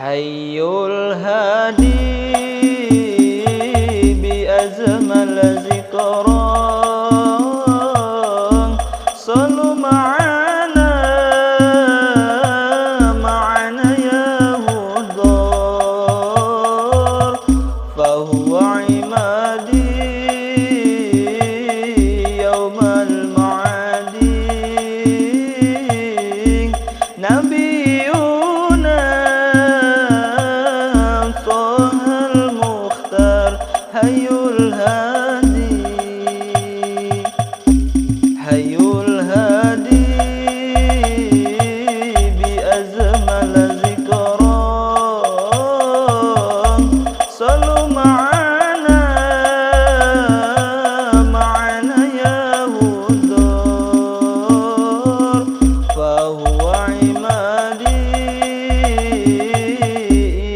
Hayyul hadi bi azmal zikran sallu ma'ana ya hudar fahuwa imadi yawmal ma'adi nabiyuna Tahal Mukhtar Hayyul hadi Hayyul hadi bi azmal zikran sallu ma'ana ya hudar fahuwa imadi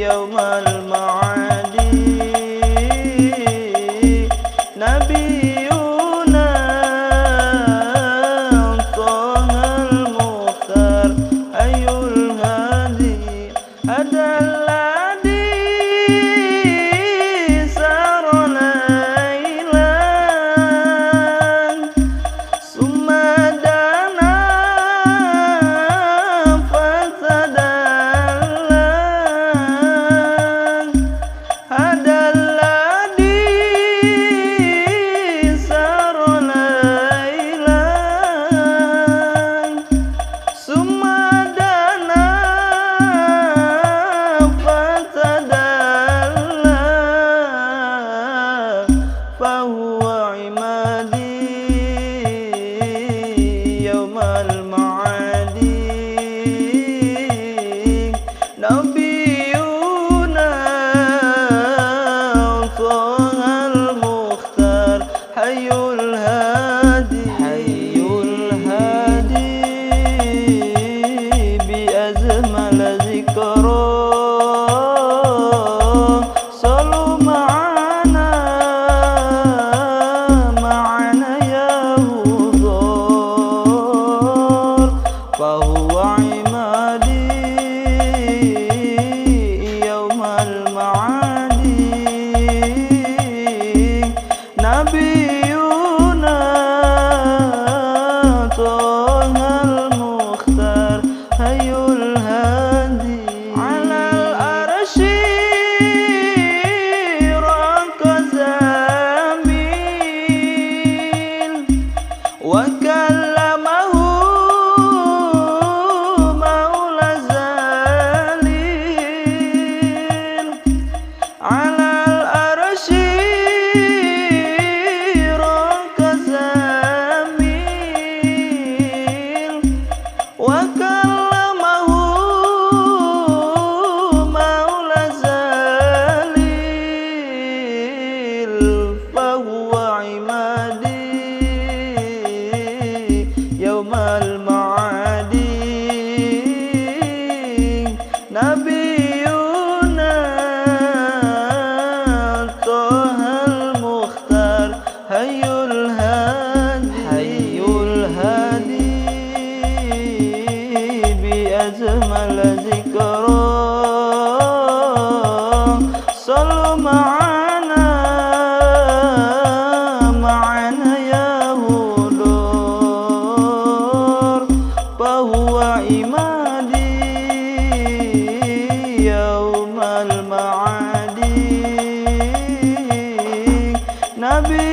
yawmal ma'adi nabiyuna Tahal Mukhtar Hayyul hadi adalladhi sara laylan summa dana fatadalla adalladhi sara laylan summa dana fatadalla fahuwa imadi yawmal ma'adi nabiyuna Tahal Mukhtar Hayyul hadi Hayyul hadi bi azmal zikran sallu ma'ana ya hudar fahuwa imadi yawmal ma'adi nabiyuna Tahal Mukhtar Hayyul hadi alal arsy raqazamin wa kallamahu maula zalin alal arsy raqazamin wa kallamahu maula zalil fahuwa imadi yawmal ma'adi nabiyuna Tahal Mukhtar Hayyul hadi Hayyul hadi bi azmal zikran sallu ma'ana ya hudar fahuwa imadi yawmal ma'adi nabi